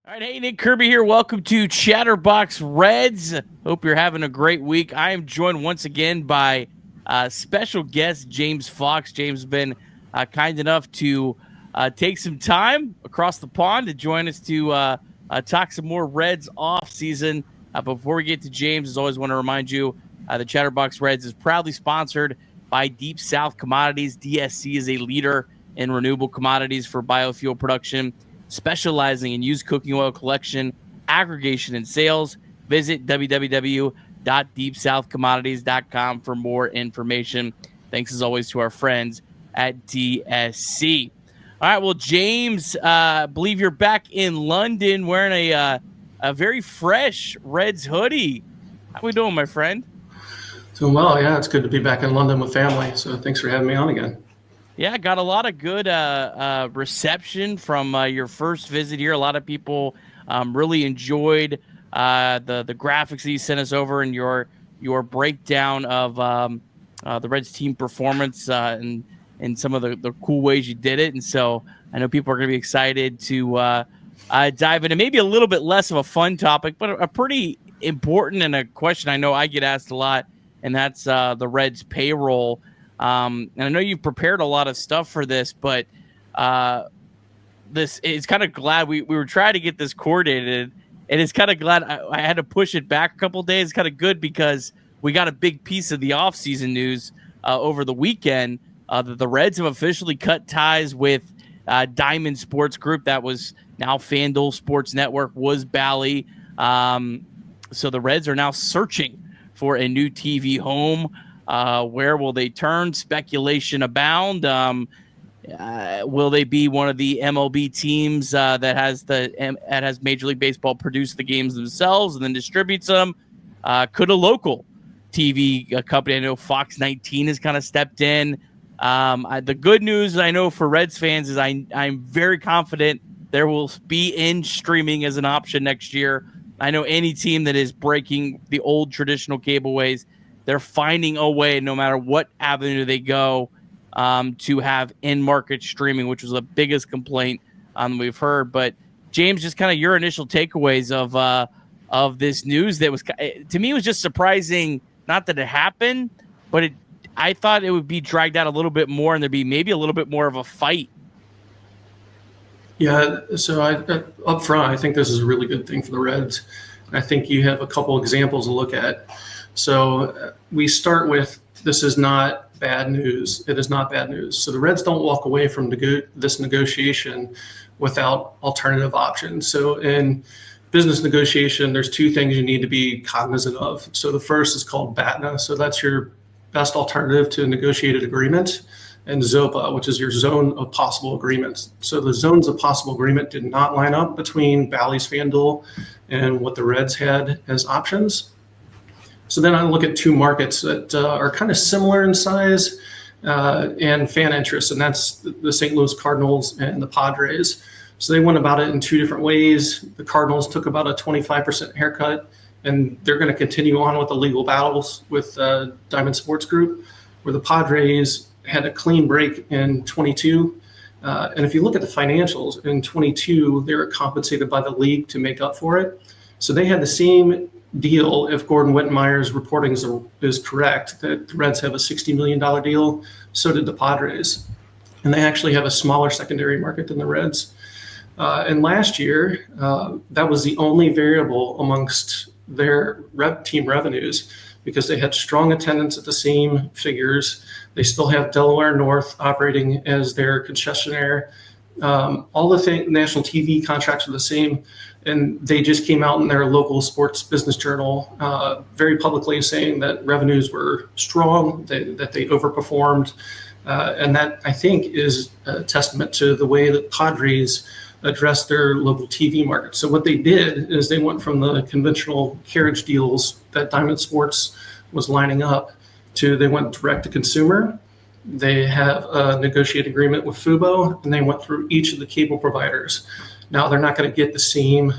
All right, hey, Nick Kirby here. Welcome to Chatterbox Reds. Hope you're having a great week. I am joined once again by special guest James Fox. James has been kind enough to take some time across the pond to join us to talk some more Reds off season. Before we get to James, as always, want to remind you the Chatterbox Reds is proudly sponsored by Deep South Commodities. DSC is a leader in renewable commodities for biofuel production, specializing in used cooking oil collection, aggregation, and sales. Visit www.deepsouthcommodities.com for more information. Thanks, as always, to our friends at DSC. All right, well, James, believe you're back in London wearing a very fresh Reds hoodie. How we doing, my friend? Doing well, yeah. It's good to be back in London with family, so thanks for having me on again. Yeah, got a lot of good reception from your first visit here. A lot of people really enjoyed the graphics that you sent us over and your breakdown of the Reds team performance and some of the cool ways you did it. And so I know people are going to be excited to dive into maybe a little bit less of a fun topic, but a pretty important and a question I know I get asked a lot, and that's the Reds payroll. And I know you've prepared a lot of stuff for this, but this is kind of glad we were trying to get this coordinated, and it's kind of glad I had to push it back a couple of days. It's kind of good because we got a big piece of the offseason news over the weekend that the Reds have officially cut ties with Diamond Sports Group. That was now FanDuel Sports Network, was Bally. So the Reds are now searching for a new TV home. Where will they turn? Speculation abound. Will they be one of the MLB teams that has Major League Baseball produce the games themselves and then distributes them? Could a local TV company, I know Fox 19 has kind of stepped in. The good news I know for Reds fans is I'm very confident there will be in streaming as an option next year. I know any team that is breaking the old traditional cableways, they're finding a way, no matter what avenue they go, to have in-market streaming, which was the biggest complaint we've heard. But James, just kind of your initial takeaways of this news that was, to me, it was just surprising. Not that it happened, but I thought it would be dragged out a little bit more, and there'd be maybe a little bit more of a fight. Yeah, so up front, I think this is a really good thing for the Reds. I think you have a couple examples to look at. So we start with, this is not bad news. It is not bad news. So the Reds don't walk away from this negotiation without alternative options. So in business negotiation, there's two things you need to be cognizant of. So the first is called BATNA. So that's your best alternative to a negotiated agreement, and ZOPA, which is your zone of possible agreements. So the zones of possible agreement did not line up between Bally's FanDuel and what the Reds had as options. So then I look at two markets that are kind of similar in size and fan interest, and that's the St. Louis Cardinals and the Padres. So they went about it in two different ways. The Cardinals took about a 25% haircut, and they're going to continue on with the legal battles with Diamond Sports Group, where the Padres had a clean break in 22. And if you look at the financials, in 22, they were compensated by the league to make up for it. So they had the same deal, if Gordon Wittenmeyer's reporting is correct, that the Reds have a $60 million deal. So did the Padres. And they actually have a smaller secondary market than the Reds. And last year, that was the only variable amongst their team revenues, because they had strong attendance at the same figures. They still have Delaware North operating as their concessionaire. All the national TV contracts were the same, and they just came out in their local sports business journal very publicly saying that revenues were strong, that they overperformed, and that, I think, is a testament to the way that Padres address their local TV market. So what they did is they went from the conventional carriage deals that Diamond Sports was lining up to they went direct to consumer. They have a negotiated agreement with Fubo, and they went through each of the cable providers. Now they're not going to get the same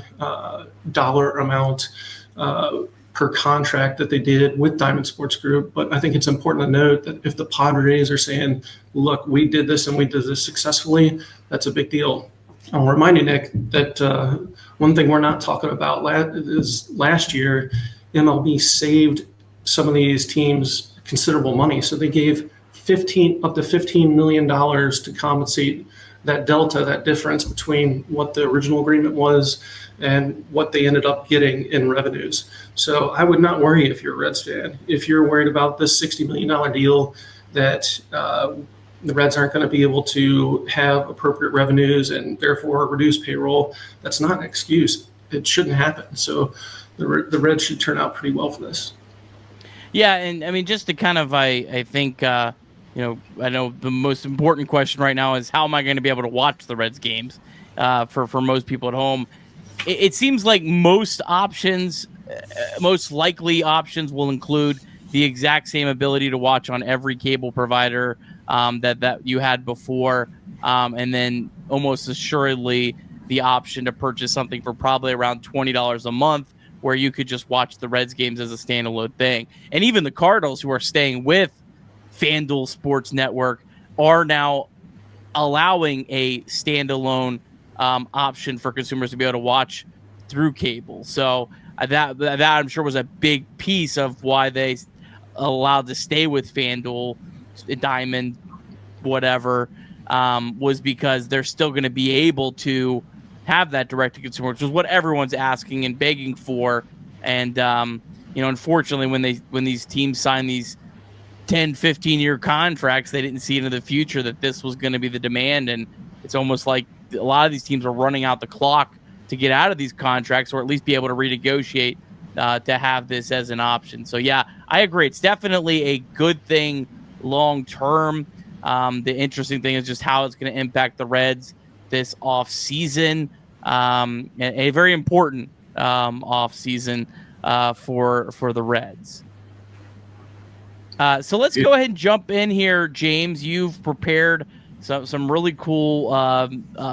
dollar amount per contract that they did with Diamond Sports Group, but I think it's important to note that if the Padres are saying, look, we did this and we did this successfully, that's a big deal. I'll remind you, Nick, that One thing we're not talking about is last year, MLB saved some of these teams considerable money. So they gave up to $15 million to compensate that delta, that difference between what the original agreement was and what they ended up getting in revenues. So I would not worry if you're a Reds fan. If you're worried about this $60 million deal that the Reds aren't going to be able to have appropriate revenues and therefore reduce payroll, that's not an excuse. It shouldn't happen. So the Reds should turn out pretty well for this. Yeah, and I mean, just to kind of, I think, I know the most important question right now is how am I going to be able to watch the Reds games for most people at home? It seems like most likely options will include the exact same ability to watch on every cable provider that you had before, and then almost assuredly the option to purchase something for probably around $20 a month, where you could just watch the Reds games as a standalone thing. And even the Cardinals, who are staying with FanDuel Sports Network, are now allowing a standalone option for consumers to be able to watch through cable. So that I'm sure was a big piece of why they allowed to stay with FanDuel, Diamond, whatever, was because they're still going to be able to have that direct to consumer, which is what everyone's asking and begging for. And unfortunately, when these teams sign these 10, 15-year contracts, they didn't see into the future that this was going to be the demand. And it's almost like a lot of these teams are running out the clock to get out of these contracts, or at least be able to renegotiate to have this as an option. So yeah, I agree. It's definitely a good thing long term. The interesting thing is just how it's going to impact the Reds this off season, and a very important off season for the Reds. So let's go ahead and jump in here, James. You've prepared some really cool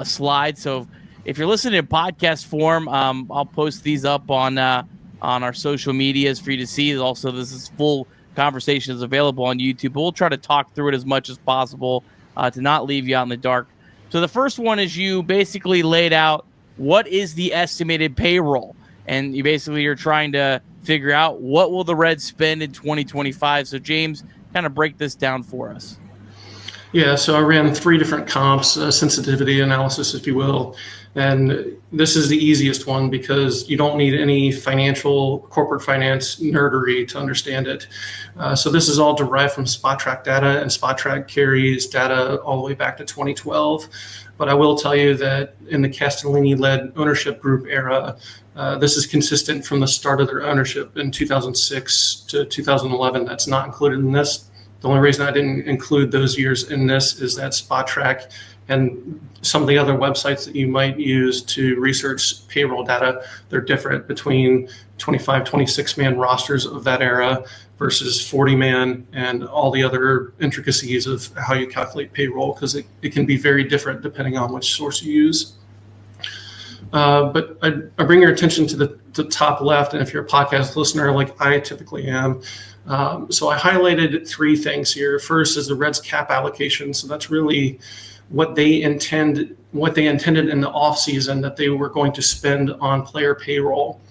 slides. So if you're listening in podcast form, I'll post these up on our social medias for you to see. Also, this is full conversation is available on YouTube, but we'll try to talk through it as much as possible to not leave you out in the dark. So the first one is you basically laid out what is the estimated payroll, and you're trying to figure out what will the Reds spend in 2025. So James, kind of break this down for us. Yeah, so I ran 3 different comps, sensitivity analysis, if you will. And this is the easiest one because you don't need any corporate finance nerdery to understand it. So this is all derived from SpotTrack data, and SpotTrack carries data all the way back to 2012. But I will tell you that in the Castellini-led ownership group era, this is consistent from the start of their ownership in 2006 to 2011. That's not included in this. The only reason I didn't include those years in this is that SpotTrack and some of the other websites that you might use to research payroll data, they're different between 25, 26-man rosters of that era versus 40-man and all the other intricacies of how you calculate payroll, because it can be very different depending on which source you use. But I bring your attention to the top left, and if you're a podcast listener like I typically am, so I highlighted 3 things here. First is the Reds cap allocation. So that's really what they intended in the offseason that they were going to spend on player payroll.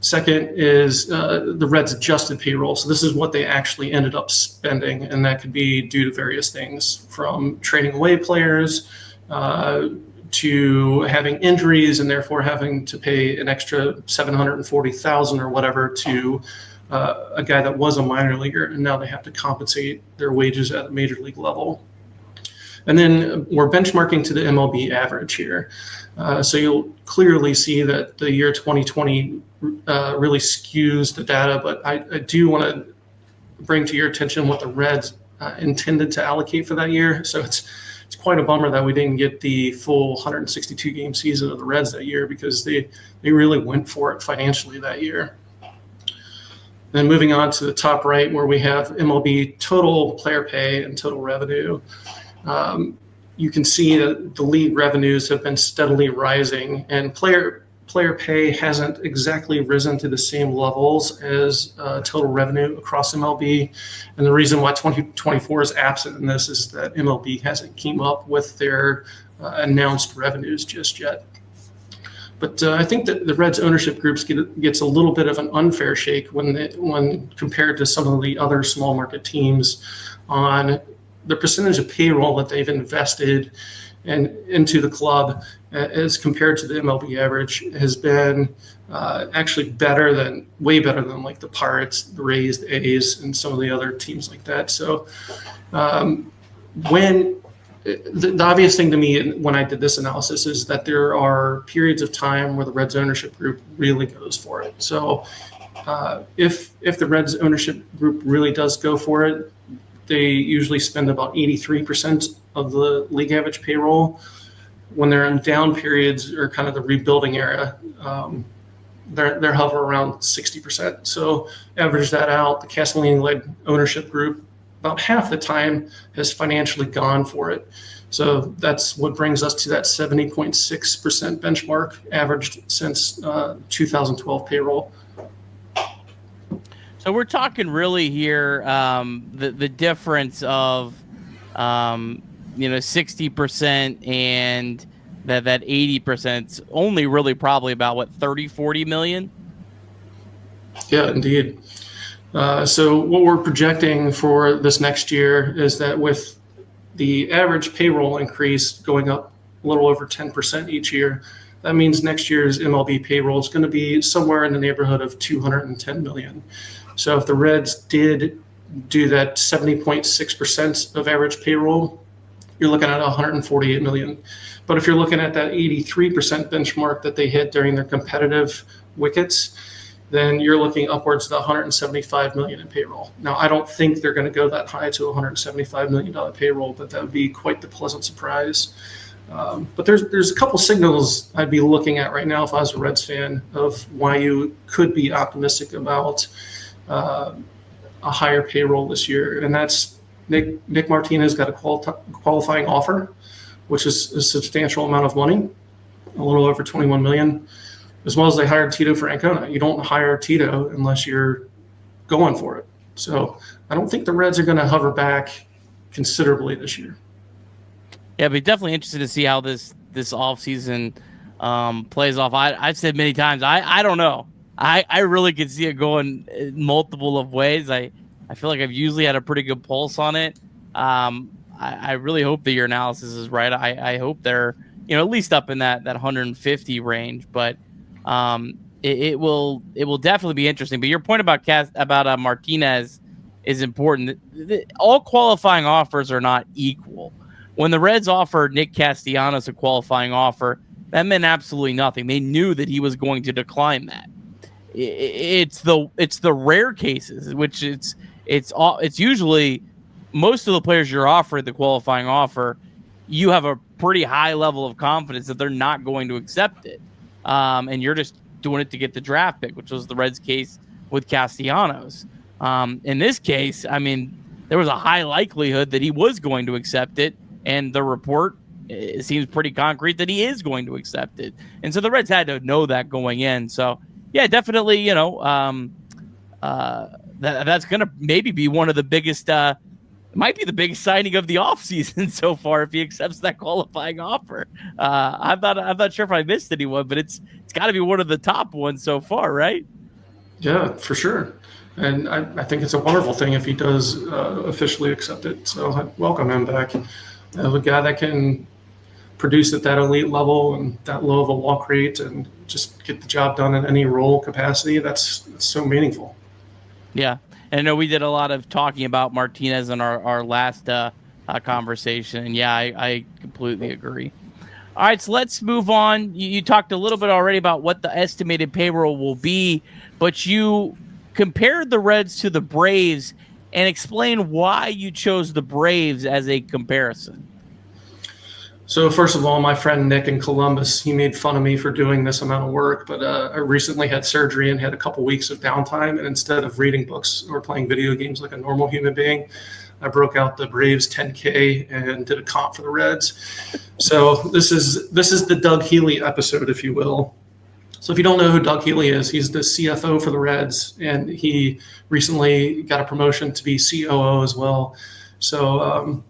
Second is the Reds adjusted payroll. So this is what they actually ended up spending, and that could be due to various things, from trading away players to having injuries and therefore having to pay an extra $740,000 or whatever to a guy that was a minor leaguer, and now they have to compensate their wages at a major league level. And then we're benchmarking to the MLB average here. So you'll clearly see that the year 2020 really skews the data, but I do want to bring to your attention what the Reds intended to allocate for that year. So it's quite a bummer that we didn't get the full 162-game season of the Reds that year, because they really went for it financially that year. Then moving on to the top right, where we have MLB total player pay and total revenue. You can see that the league revenues have been steadily rising, and player pay hasn't exactly risen to the same levels as total revenue across MLB. And the reason why 2024 is absent in this is that MLB hasn't came up with their announced revenues just yet. But I think that the Reds ownership groups gets a little bit of an unfair shake when compared to some of the other small market teams on the percentage of payroll that they've invested into the club as compared to the MLB average has been actually way better than like the Pirates, the Rays, the A's, and some of the other teams like that. So the obvious thing to me when I did this analysis is that there are periods of time where the Reds ownership group really goes for it. So if the Reds ownership group really does go for it, they usually spend about 83% of the league average payroll. When they're in down periods or kind of the rebuilding era, they're hover around 60%. So average that out, the Castellini-led ownership group about half the time has financially gone for it. So that's what brings us to that 70.6% benchmark averaged since 2012 payroll. So we're talking really here the difference of 60% and that 80% is only really probably about what 30-40 million. Yeah, indeed. So what we're projecting for this next year is that with the average payroll increase going up a little over 10% each year, that means next year's MLB payroll is going to be somewhere in the neighborhood of 210 million. So if the Reds did do that 70.6% of average payroll, you're looking at 148 million. But if you're looking at that 83% benchmark that they hit during their competitive wickets, then you're looking upwards to 175 million in payroll. Now, I don't think they're going to go that high to $175 million payroll, but that would be quite the pleasant surprise. But there's a couple signals I'd be looking at right now if I was a Reds fan of why you could be optimistic about a higher payroll this year, and that's Nick Martinez got a qualifying offer, which is a substantial amount of money, a little over 21 million, as well as they hired Tito Francona. You don't hire Tito unless you're going for it. So I don't think the Reds are going to hover back considerably this year. Yeah, but definitely interested to see how this offseason plays off. I've said many times, I don't know. I really could see it going multiple of ways. I feel like I've usually had a pretty good pulse on it. I really hope that your analysis is right. I hope they're at least up in that 150 range, but it will definitely be interesting. But your point about Martinez is important. All qualifying offers are not equal. When the Reds offered Nick Castellanos a qualifying offer, that meant absolutely nothing. They knew that he was going to decline that. It's the rare cases, which it's usually most of the players you're offering the qualifying offer, you have a pretty high level of confidence that they're not going to accept it. And you're just doing it to get the draft pick, which was the Reds' case with Castellanos. In this case, I mean, there was a high likelihood that he was going to accept it, and the report it seems pretty concrete that he is going to accept it. And so the Reds had to know that going in. So, yeah, definitely, that's going to maybe be one of the biggest might be the biggest signing of the offseason so far if he accepts that qualifying offer. I'm not sure if I missed anyone, but it's got to be one of the top ones so far, right? Yeah, for sure. And I think it's a wonderful thing if he does officially accept it. So I welcome him back. A guy that can produce at that elite level and that low of a walk rate and just get the job done in any role capacity, that's so meaningful. Yeah. And I know we did a lot of talking about Martinez in our last conversation. And yeah, I completely agree. All right, so let's move on. You talked a little bit already about what the estimated payroll will be, but you compared the Reds to the Braves and explain why you chose the Braves as a comparison. So first of all, my friend Nick in Columbus, he made fun of me for doing this amount of work, but I recently had surgery and had a couple weeks of downtime, and instead of reading books or playing video games like a normal human being, I broke out the Braves 10K and did a comp for the Reds. So this is the Doug Healy episode, if you will. So if you don't know who Doug Healy is, he's the CFO for the Reds, and he recently got a promotion to be COO as well. So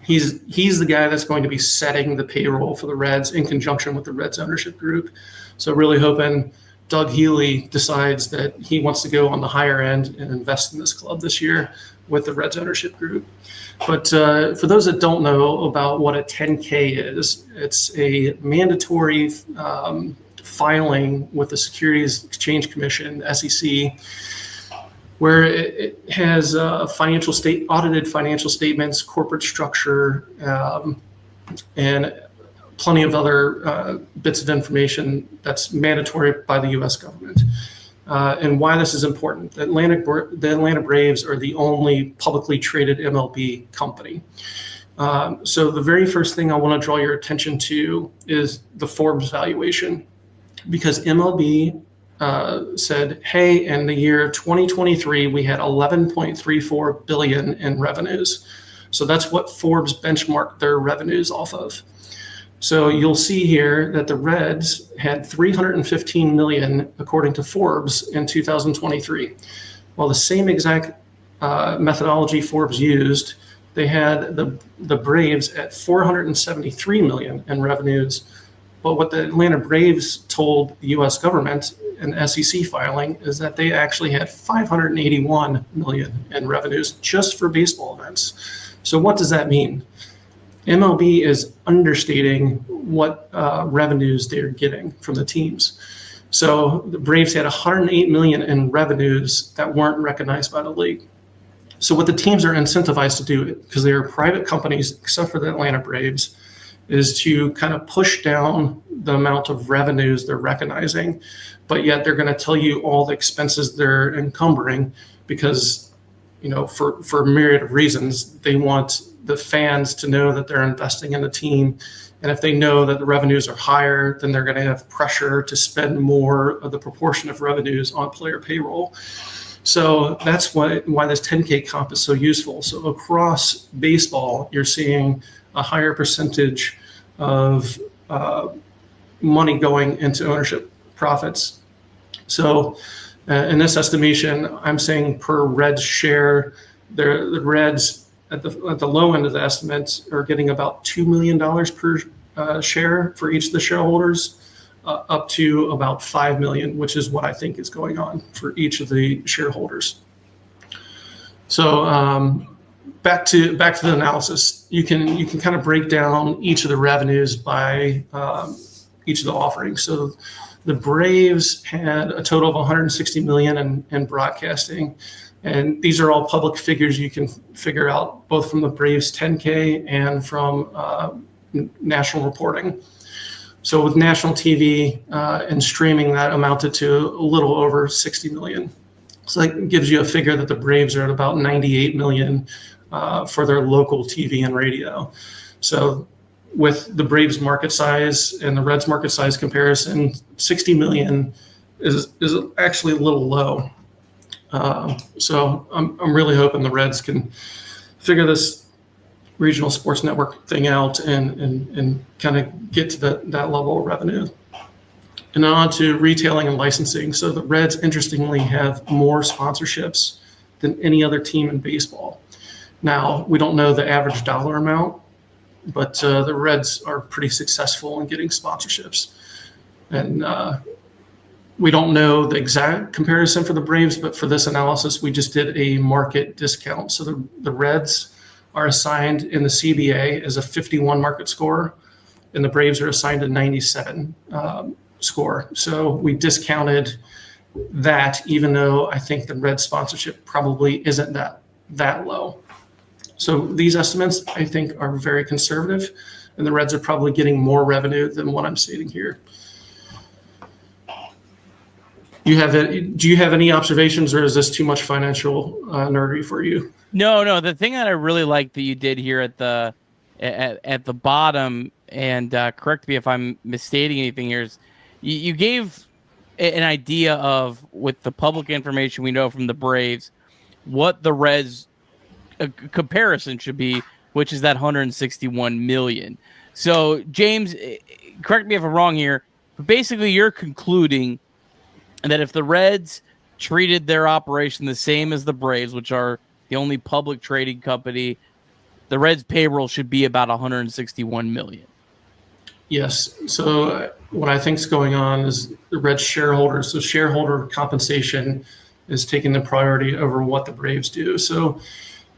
He's the guy that's going to be setting the payroll for the Reds in conjunction with the Reds ownership group. So really hoping Doug Healy decides that he wants to go on the higher end and invest in this club this year with the Reds ownership group. But for those that don't know about what a 10K is, it's a mandatory filing with the Securities Exchange Commission, SEC, where it has audited financial statements, corporate structure, and plenty of other bits of information that's mandatory by the U.S. government. And why this is important: the Atlanta Braves are the only publicly traded MLB company. So the very first thing I want to draw your attention to is the Forbes valuation, because MLB said, hey, in the year 2023, we had 11.34 billion in revenues. So that's what Forbes benchmarked their revenues off of. So you'll see here that the Reds had 315 million, according to Forbes, in 2023. Well, the same exact methodology Forbes used, they had the Braves at 473 million in revenues. But what the Atlanta Braves told the U.S. government in SEC filing is that they actually had 581 million in revenues just for baseball events. So what does that mean? MLB is understating what revenues they're getting from the teams. So the Braves had 108 million in revenues that weren't recognized by the league. So what the teams are incentivized to do, because they are private companies, except for the Atlanta Braves, is to kind of push down the amount of revenues they're recognizing, but yet they're going to tell you all the expenses they're encumbering because, for a myriad of reasons, they want the fans to know that they're investing in the team. And if they know that the revenues are higher, then they're going to have pressure to spend more of the proportion of revenues on player payroll. So that's why this 10K comp is so useful. So across baseball, you're seeing a higher percentage of money going into ownership profits. So in this estimation, I'm saying per Reds share, the Reds at the low end of the estimates are getting about $2 million per share for each of the shareholders, up to about $5 million, which is what I think is going on for each of the shareholders. So back to the analysis, you can kind of break down each of the revenues by each of the offerings. So the Braves had a total of 160 million in broadcasting. And these are all public figures you can figure out both from the Braves 10K and from national reporting. So with national TV and streaming, that amounted to a little over 60 million. So that gives you a figure that the Braves are at about 98 million for their local TV and radio. So with the Braves market size and the Reds market size comparison, 60 million is actually a little low. So I'm really hoping the Reds can figure this regional sports network thing out and kind of get to that level of revenue. And on to retailing and licensing. So the Reds, interestingly, have more sponsorships than any other team in baseball. Now, we don't know the average dollar amount, but the Reds are pretty successful in getting sponsorships. And we don't know the exact comparison for the Braves, but for this analysis, we just did a market discount. So the Reds are assigned in the CBA as a 51 market score, and the Braves are assigned a 97 score. So we discounted that, even though I think the Reds sponsorship probably isn't that low. So these estimates, I think, are very conservative, and the Reds are probably getting more revenue than what I'm stating here. Do you have any observations, or is this too much financial nerdery for you? No. The thing that I really like that you did here at the bottom, and correct me if I'm misstating anything here, is you gave an idea of, with the public information we know from the Braves, what the Reds comparison should be, which is that 161 million. So James, correct me if I'm wrong here, but basically you're concluding that if the Reds treated their operation the same as the Braves, which are the only public trading company, the Reds payroll should be about 161 million. Yes. So what I think is going on is the Reds shareholders, so shareholder compensation is taking the priority over what the Braves do. So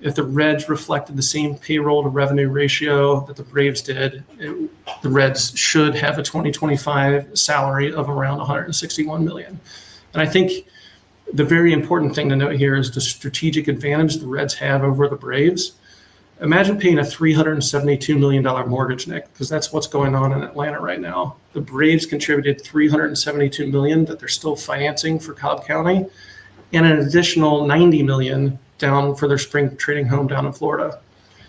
if the Reds reflected the same payroll to revenue ratio that the Braves did, the Reds should have a 2025 salary of around 161 million. And I think the very important thing to note here is the strategic advantage the Reds have over the Braves. Imagine paying a $372 million mortgage, Nick, because that's what's going on in Atlanta right now. The Braves contributed $372 million that they're still financing for Cobb County, and an additional $90 million down for their spring training home down in Florida.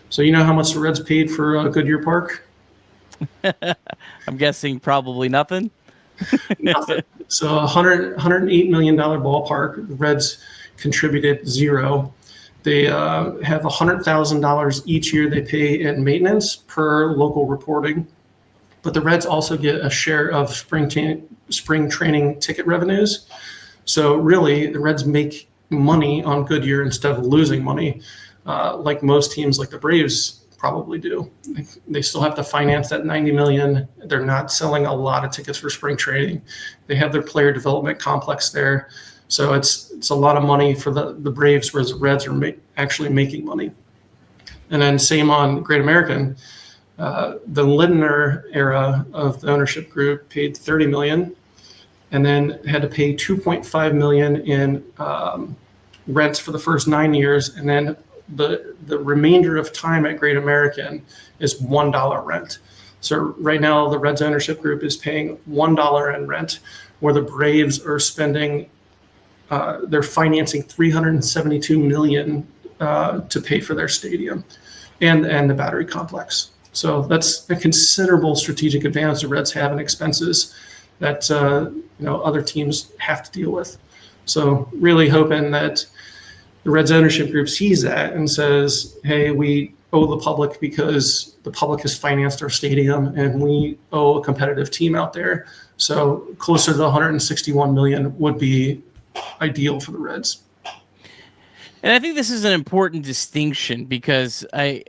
So you know how much the Reds paid for Goodyear Park? I'm guessing probably nothing. Nothing. So $108 million ballpark. The Reds contributed zero. They have $100,000 each year they pay in maintenance per local reporting. But the Reds also get a share of spring training ticket revenues. So really, the Reds make money on Goodyear instead of losing money, like most teams like the Braves probably do. They still have to finance that $90 million. They're not selling a lot of tickets for spring training. They have their player development complex there. So it's a lot of money for the Braves, whereas the Reds are actually making money. And then same on Great American. The Lindner era of the ownership group paid $30 million and then had to pay $2.5 million in rents for the first 9 years. And then the remainder of time at Great American is $1 rent. So right now the Reds ownership group is paying $1 in rent, where the Braves are spending they're financing $372 million to pay for their stadium and the battery complex. So that's a considerable strategic advantage the Reds have in expenses that other teams have to deal with. So really hoping that the Reds ownership group sees that and says, hey, we owe the public because the public has financed our stadium and we owe a competitive team out there. So closer to the 161 million would be ideal for the Reds. And I think this is an important distinction because as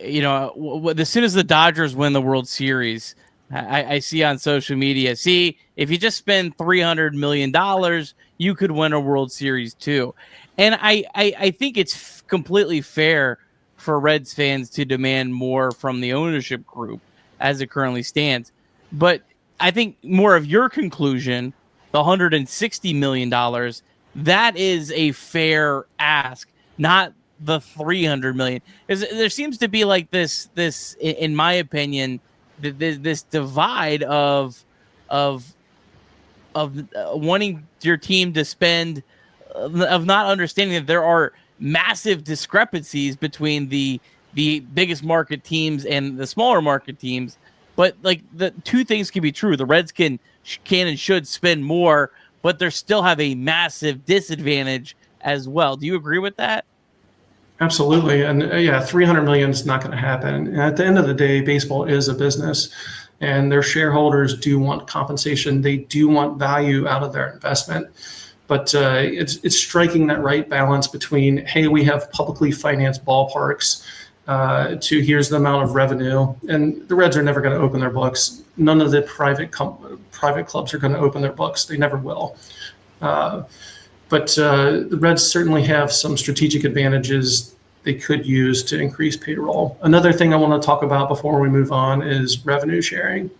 soon as the Dodgers win the World Series, I see on social media, if you just spend $300 million, you could win a World Series too. And I think it's completely fair for Reds fans to demand more from the ownership group as it currently stands. But I think more of your conclusion, the $160 million, that is a fair ask, not the $300 million. There seems to be like this, in my opinion, this divide of wanting your team to spend, of not understanding that there are massive discrepancies between the biggest market teams and the smaller market teams. But like the two things can be true. The Reds can and should spend more, but they still have a massive disadvantage as well. Do you agree with that? Absolutely. And $300 million is not going to happen. And at the end of the day, baseball is a business and their shareholders do want compensation. They do want value out of their investment. But it's striking that right balance between, hey, we have publicly financed ballparks to here's the amount of revenue. And the Reds are never going to open their books. None of the private clubs are going to open their books. They never will. But the Reds certainly have some strategic advantages they could use to increase payroll. Another thing I want to talk about before we move on is revenue sharing.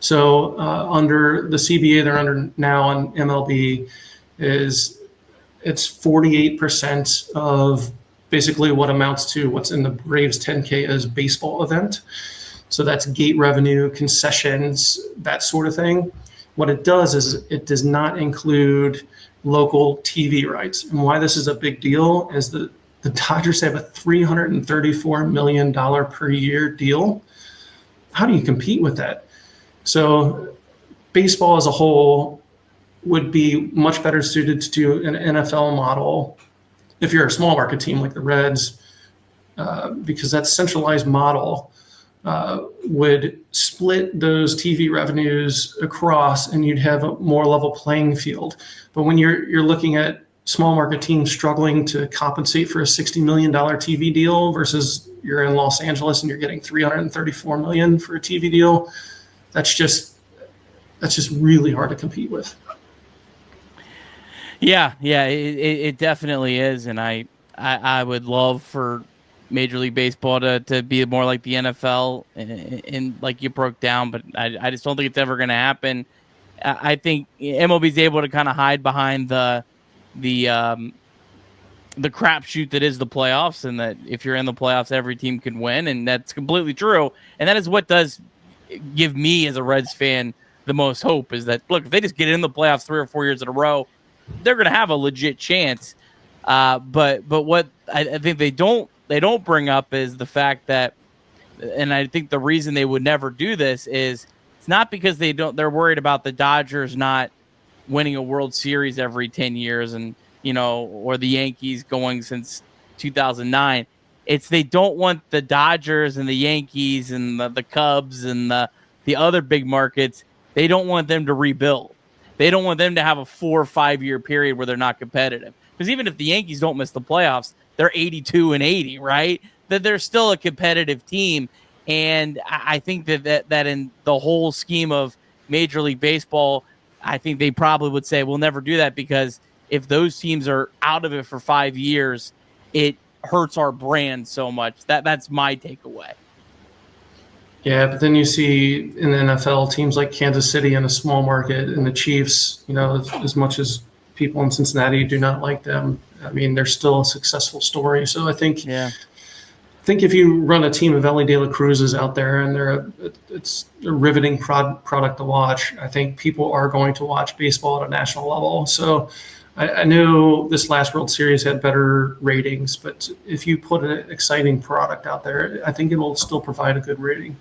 So under the CBA they're under now on MLB it's 48% of basically what amounts to what's in the Braves 10K as baseball event. So that's gate revenue, concessions, that sort of thing. What it does is it does not include local TV rights. And why this is a big deal is the Dodgers have a $334 million per year deal. How do you compete with that? So baseball as a whole would be much better suited to do an NFL model if you're a small market team like the Reds, because that centralized model would split those TV revenues across and you'd have a more level playing field. But when you're looking at small market team struggling to compensate for a $60 million TV deal versus you're in Los Angeles and you're getting $334 million for a TV deal. That's just really hard to compete with. Yeah, it definitely is, and I would love for Major League Baseball to be more like the NFL, and like you broke down, but I just don't think it's ever going to happen. I think MLB is able to kind of hide behind the crapshoot that is the playoffs, and that if you're in the playoffs, every team can win, and that's completely true. And that is what does give me as a Reds fan the most hope, is that, look, if they just get in the playoffs 3 or 4 years in a row, they're going to have a legit chance. But what I think they don't bring up is the fact that, and I think the reason they would never do this is it's not because they're worried about the Dodgers not winning a World Series every 10 years and, or the Yankees going since 2009. It's they don't want the Dodgers and the Yankees and the Cubs and the other big markets. They don't want them to rebuild. They don't want them to have a 4 or 5 year period where they're not competitive. Because even if the Yankees don't miss the playoffs, they're 82-80, right? That they're still a competitive team. And I think that in the whole scheme of Major League Baseball, I think they probably would say we'll never do that, because if those teams are out of it for 5 years, it hurts our brand so much. That's my takeaway. Yeah, but then you see in the NFL teams like Kansas City in a small market, and the Chiefs, as much as people in Cincinnati do not like them, I mean, they're still a successful story. So I think if you run a team of Ellie De La Cruzes out there, and it's a riveting product to watch, I think people are going to watch baseball at a national level. So I know this last World Series had better ratings, but if you put an exciting product out there, I think it will still provide a good rating.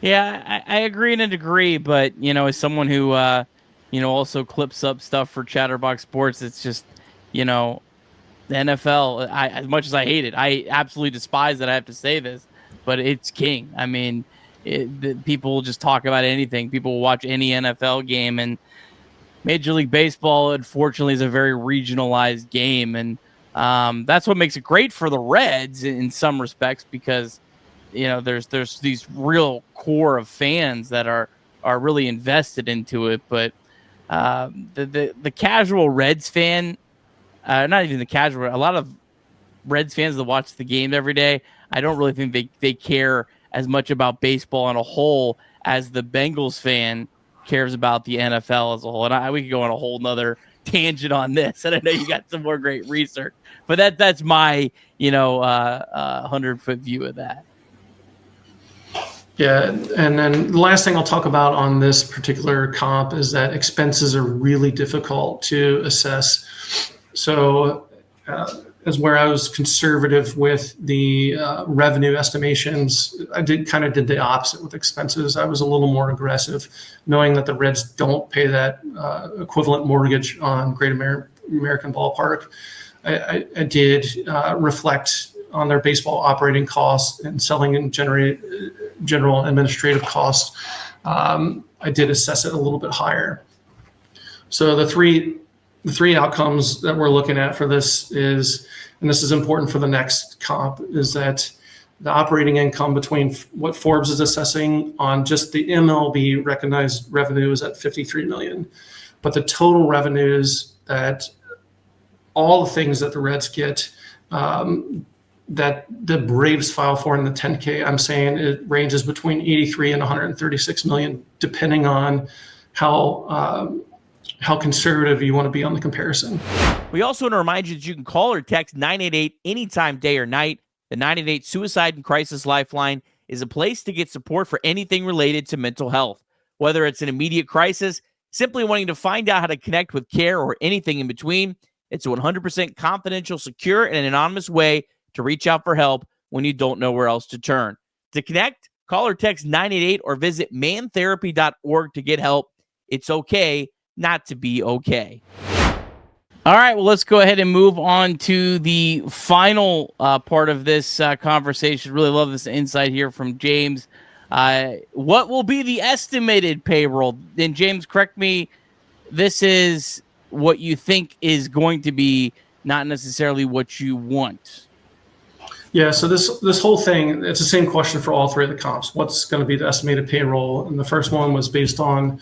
Yeah, I agree in a degree, but as someone who also clips up stuff for Chatterbox Sports, it's just the NFL. As much as I hate it, I absolutely despise that I have to say this, but it's king. I mean, people just talk about anything. People will watch any NFL game, and Major League Baseball, unfortunately, is a very regionalized game, and that's what makes it great for the Reds in some respects, because there's these real core of fans that are really invested into it. But the casual Reds fan, not even the casual, a lot of Reds fans that watch the game every day, I don't really think they care as much about baseball on a whole as the Bengals fan cares about the NFL as a whole. And we could go on a whole nother tangent on this, and I know you got some more great research, but that's my 100-foot view of that. Yeah, and then the last thing I'll talk about on this particular comp is that expenses are really difficult to assess. So as where I was conservative with the revenue estimations, I did the opposite with expenses. I was a little more aggressive, knowing that the Reds don't pay that equivalent mortgage on Great American Ballpark. I did reflect on their baseball operating costs and selling and general and administrative costs. I did assess it a little bit higher. So the three outcomes that we're looking at for this is, and this is important for the next comp, is that the operating income between what Forbes is assessing on just the MLB recognized revenue is at $53 million, but the total revenues that all the things that the Reds get, that the Braves file for in the 10K, I'm saying it ranges between 83 and 136 million, depending on how conservative you want to be on the comparison. We also want to remind you that you can call or text 988 anytime, day or night. The 988 Suicide and Crisis Lifeline is a place to get support for anything related to mental health. Whether it's an immediate crisis, simply wanting to find out how to connect with care, or anything in between, it's a 100% confidential, secure, and anonymous way to reach out for help when you don't know where else to turn. To connect, call or text 988 or visit mantherapy.org to get help. It's okay not to be okay. All right, well, let's go ahead and move on to the final part of this conversation. Really love this insight here from James. What will be the estimated payroll? And James, correct me, this is what you think is going to be, not necessarily what you want. Yeah, so this whole thing, it's the same question for all three of the comps. What's going to be the estimated payroll? And the first one was based on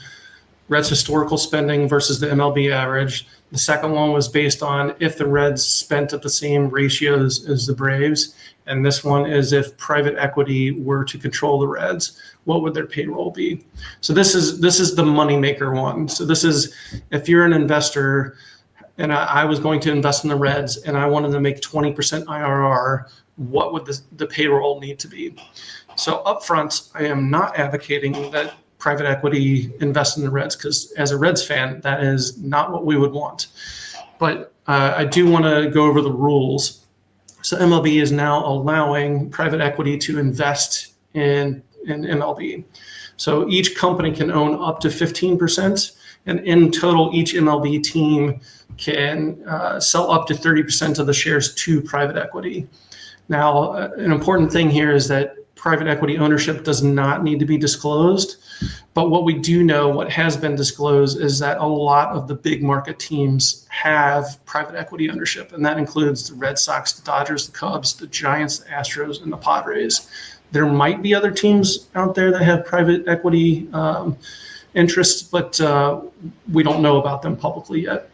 Reds historical spending versus the MLB average. The second one was based on if the Reds spent at the same ratios as the Braves. And this one is if private equity were to control the Reds, what would their payroll be? So this is the moneymaker one. So this is if you're an investor and I was going to invest in the Reds and I wanted to make 20% IRR, what would the payroll need to be? So upfront, I am not advocating that private equity invest in the Reds, because as a Reds fan, that is not what we would want. But I do want to go over the rules. So MLB is now allowing private equity to invest in MLB. So each company can own up to 15%, and in total, each MLB team can sell up to 30% of the shares to private equity. Now, an important thing here is that private equity ownership does not need to be disclosed. But what we do know, what has been disclosed, is that a lot of the big market teams have private equity ownership. And that includes the Red Sox, the Dodgers, the Cubs, the Giants, the Astros, and the Padres. There might be other teams out there that have private equity interests, but we don't know about them publicly yet.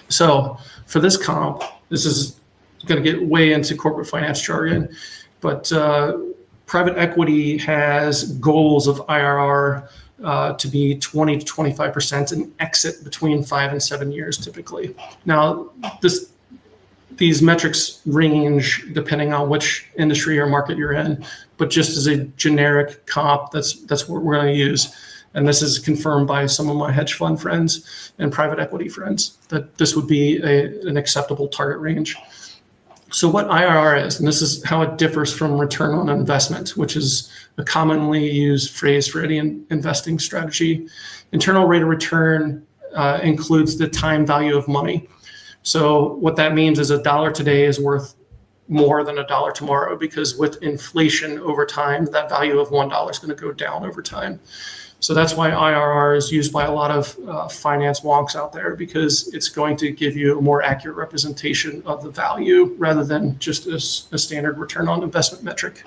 So for this comp, this is going to get way into corporate finance jargon, but private equity has goals of IRR to be 20 to 25% and exit between 5 and 7 years typically. Now, these metrics range depending on which industry or market you're in, but just as a generic comp, that's what we're going to use. And this is confirmed by some of my hedge fund friends and private equity friends that this would be an acceptable target range. So what IRR is, and this is how it differs from return on investment, which is a commonly used phrase for any investing strategy. Internal rate of return includes the time value of money. So what that means is $1 today is worth more than $1 tomorrow, because with inflation over time, that value of $1 is going to go down over time. So that's why IRR is used by a lot of finance wonks out there, because it's going to give you a more accurate representation of the value rather than just a standard return on investment metric.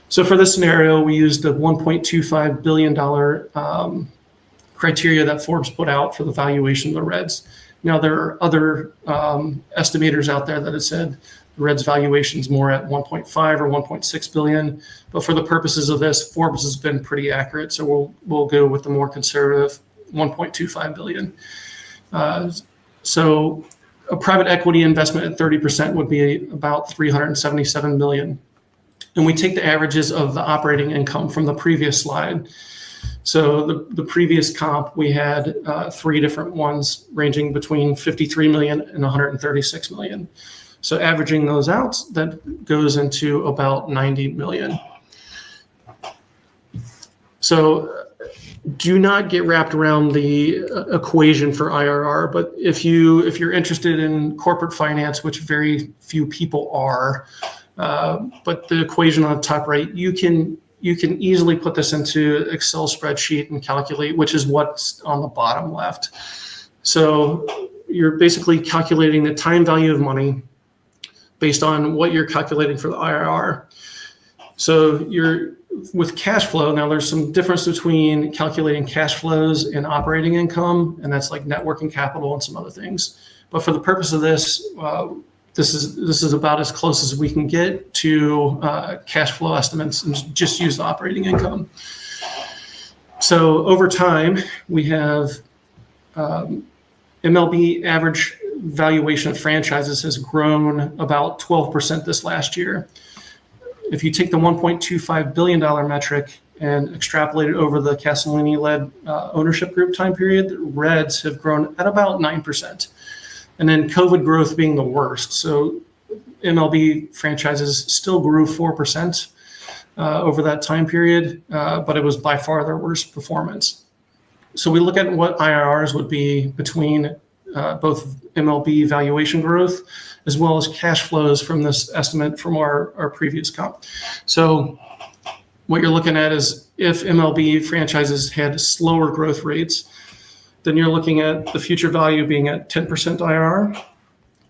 So for this scenario, we used the $1.25 billion criteria that Forbes put out for the valuation of the Reds. Now, there are other estimators out there that have said the Reds valuation is more at 1.5 or 1.6 billion. But for the purposes of this, Forbes has been pretty accurate. So we'll go with the more conservative 1.25 billion. So a private equity investment at 30% would be about 377 million. And we take the averages of the operating income from the previous slide. So the previous comp, we had three different ones ranging between 53 million and 136 million. So averaging those out, that goes into about 90 million. So do not get wrapped around the equation for IRR. But if you're interested in corporate finance, which very few people are, but the equation on the top right, you can easily put this into Excel spreadsheet and calculate, which is what's on the bottom left. So you're basically calculating the time value of money based on what you're calculating for the IRR. So with cash flow, now there's some difference between calculating cash flows and operating income, and that's like net working capital and some other things. But for the purpose of this, this is about as close as we can get to cash flow estimates and just use the operating income. So over time, we have MLB average valuation of franchises has grown about 12% this last year. If you take the $1.25 billion metric and extrapolate it over the Castellini-led ownership group time period, the Reds have grown at about 9%. And then COVID growth being the worst. So MLB franchises still grew 4% over that time period, but it was by far their worst performance. So we look at what IRRs would be between both MLB valuation growth as well as cash flows from this estimate from our previous comp. So what you're looking at is if MLB franchises had slower growth rates, then you're looking at the future value being at 10% IRR.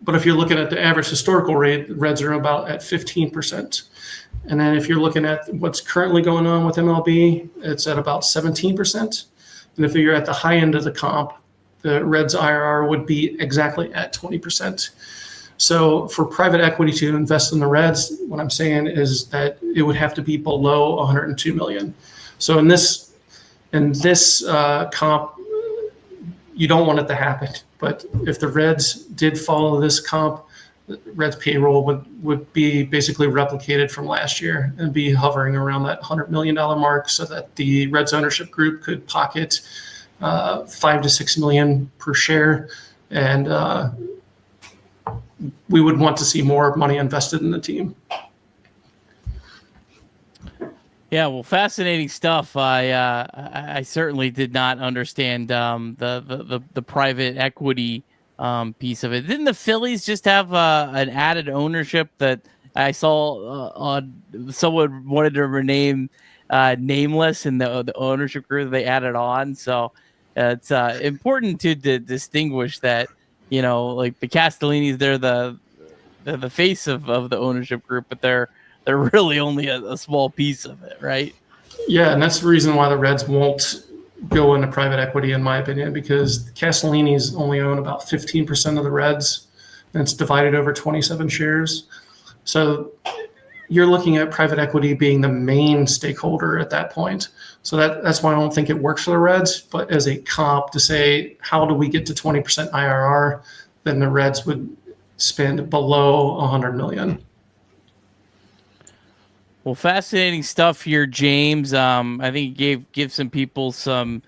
But if you're looking at the average historical rate, the Reds are about at 15%. And then if you're looking at what's currently going on with MLB, it's at about 17%. And if you're at the high end of the comp, the Reds IRR would be exactly at 20%. So for private equity to invest in the Reds, what I'm saying is that it would have to be below 102 million. So in this comp, you don't want it to happen. But if the Reds did follow this comp, the Reds payroll would be basically replicated from last year and be hovering around that $100 million mark, so that the Reds ownership group could pocket $5 to $6 million per share. And we would want to see more money invested in the team. Yeah, well, fascinating stuff. I certainly did not understand the private equity piece of it. Didn't the Phillies just have an added ownership that I saw on someone wanted to rename Nameless in the ownership group that they added on? So it's important to distinguish that, like the Castellinis, they're the face of the ownership group, but they're really only a small piece of it, right? Yeah, and that's the reason why the Reds won't go into private equity, in my opinion, because the Castellinis only own about 15% of the Reds, and it's divided over 27 shares. So you're looking at private equity being the main stakeholder at that point. So that's why I don't think it works for the Reds. But as a comp to say, how do we get to 20% IRR, then the Reds would spend below 100 million. Well, fascinating stuff here, James. I think you give some people some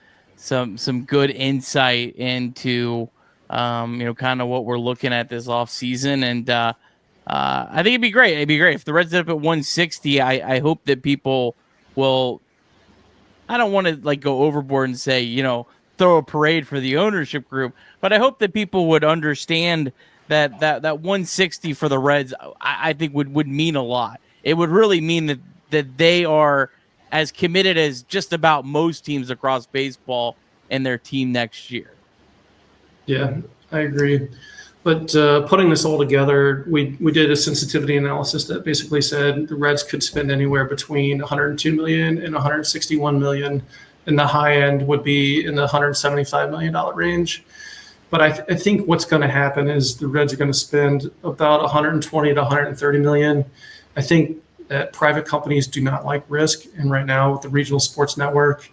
good insight into kind of what we're looking at this off season, and I think it'd be great. It'd be great if the Reds end up at 160. I hope that people will. I don't want to go overboard and say throw a parade for the ownership group, but I hope that people would understand that 160 for the Reds, I think would mean a lot. It would really mean that they are as committed as just about most teams across baseball in their team next year. Yeah, I agree. But putting this all together, we did a sensitivity analysis that basically said the Reds could spend anywhere between 102 million and 161 million, and the high end would be in the 175 million dollar range. But I think what's going to happen is the Reds are going to spend about 120 to 130 million. I think that private companies do not like risk, and right now with the regional sports network,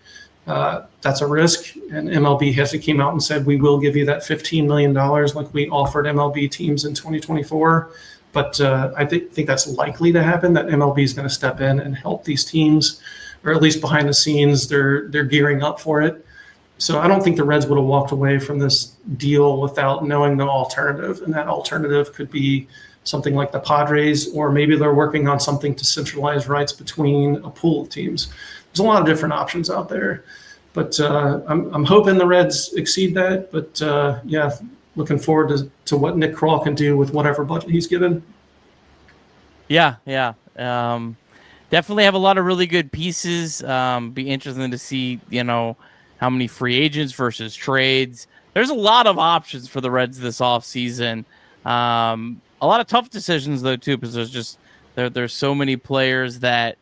that's a risk. And MLB has came out and said, we will give you that $15 million like we offered MLB teams in 2024. But I think that's likely to happen, that MLB is going to step in and help these teams, or at least behind the scenes, they're gearing up for it. So I don't think the Reds would have walked away from this deal without knowing the alternative. And that alternative could be something like the Padres, or maybe they're working on something to centralize rights between a pool of teams. There's a lot of different options out there. But I'm hoping the Reds exceed that. But yeah, looking forward to what Nick Krall can do with whatever budget he's given. Yeah. Definitely have a lot of really good pieces. Be interesting to see, how many free agents versus trades. There's a lot of options for the Reds this offseason. A lot of tough decisions, though, too, because there's so many players that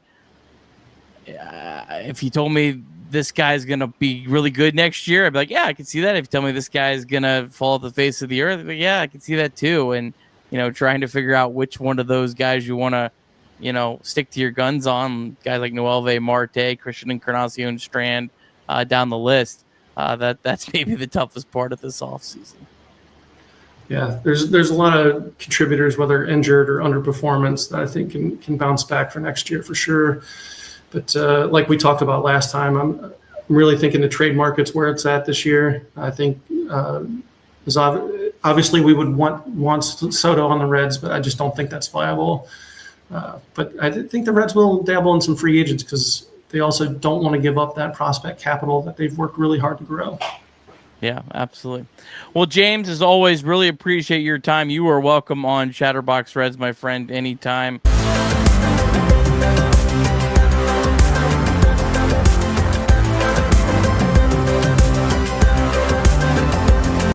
if you told me this guy's going to be really good next year, I'd be like, yeah, I can see that. If you tell me this guy's going to fall off the face of the earth, I'd be like, yeah, I can see that, too. And, trying to figure out which one of those guys you want to, stick to your guns on, guys like Noelve, Marte, Christian Encarnacion, Strand, down the list. That's maybe the toughest part of this offseason. Yeah, there's a lot of contributors, whether injured or underperformance, that I think can bounce back for next year for sure. But like we talked about last time, I'm really thinking the trade market's where it's at this year. I think obviously we would want Soto on the Reds, but I just don't think that's viable. But I think the Reds will dabble in some free agents because they also don't want to give up that prospect capital that they've worked really hard to grow. Yeah, absolutely. Well, James, as always, really appreciate your time. You are welcome on Chatterbox Reds, my friend, anytime.